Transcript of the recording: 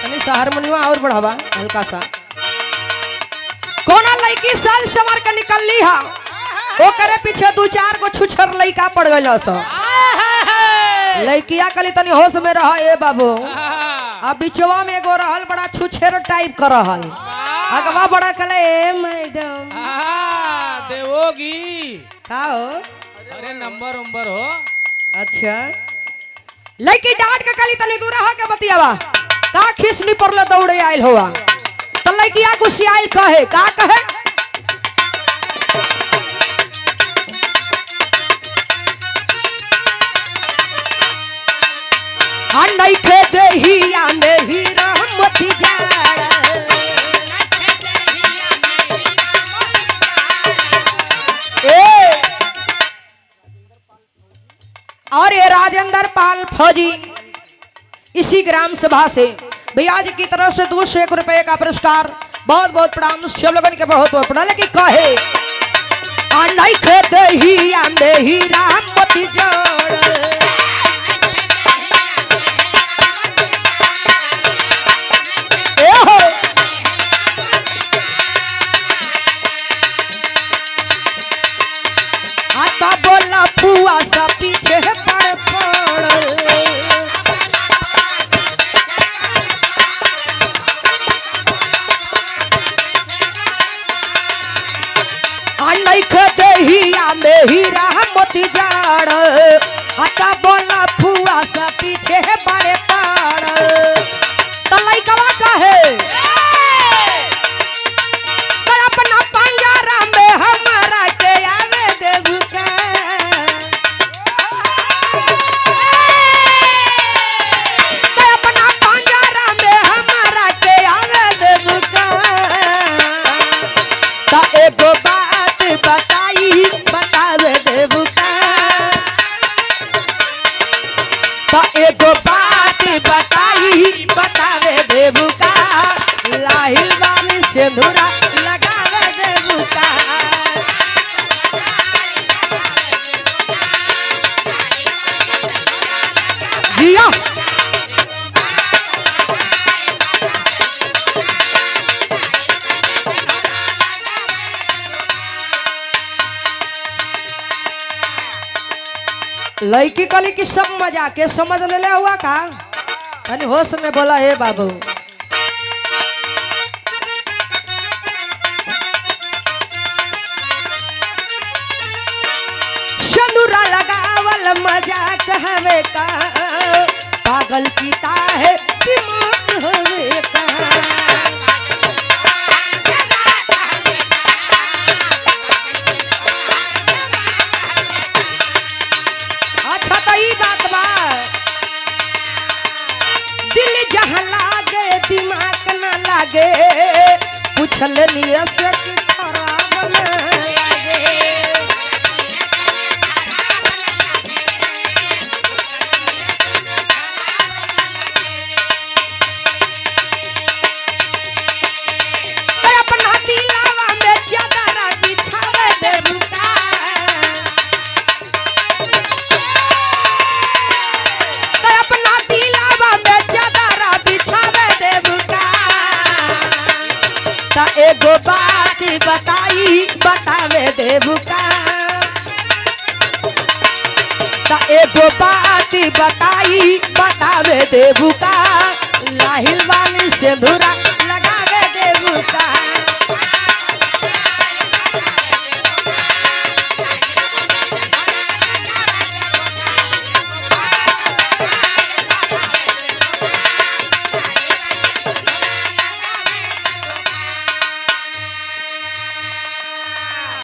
Harmonium और बढ़ावा हल्का सा। कोना लड़की साल समर के निकल ली हा ओ करे पीछे दो चार को छुछर लड़का पड़ गया सा। लड़किया कली तनी होश में रहा ए बाबू। अब बिचवा में एगो रहल बड़ा छुछेर टाइप कर रहल अगवा बड़ा कले ए मैडम देवोगी का हो। अरे नंबर हो। अच्छा लड़की डांट के कली तनी दूर हो के बतियावा का खिसनी परले दौड़े आइल होवा त लड़किया गुस्सियाइल कहे का कहे आ नहीं खे देही आंदे ही रहमती जाड़ ए और ये राजेंद्र पाल फौजी इसी ग्राम सभा से भैया जी की तरफ से 201 रुपए का पुरस्कार बहुत बहुत प्रणाम सब लोगों के बहुत बहुत प्रणाम। लेकिन कहे नहीं खेते ही आंदे ही रामती जोड़ आता बोला फुआ सा पीछे पड़ पड़ हीरा मोती जाड़ आता बोला फुआ सा पीछे बड़े पाड़ तलाई कवा कहे अपना पंजरा में हमारा के आवे देव का अपना पंजरा में हमारा के आवे देव का ता एगो बात बताई बतावे देव का ता एगो बात बताई बतावे देव का लाहिल बानी सिंदूरा लगावे देव का जिया लड़की कली की सब मजा के समझ ले हुआ का यानी होश में बोला हे बाबू सिंदूरा लगावल मजा कहवे का पागल पिता है दिमाग हवे का बात बा दिल जहाँ लागे दिमाग न लागे पूछल नियत से कि खराब न लागे अपना दिलावा में चादर बिछावे देव का अपना दिलावा में चादर बिछावे देव का ता एगो बात बताई बतावे देव का ता एगो बात बताई बतावे देव का लाहिल वाली सिंदूरा लगावे देव का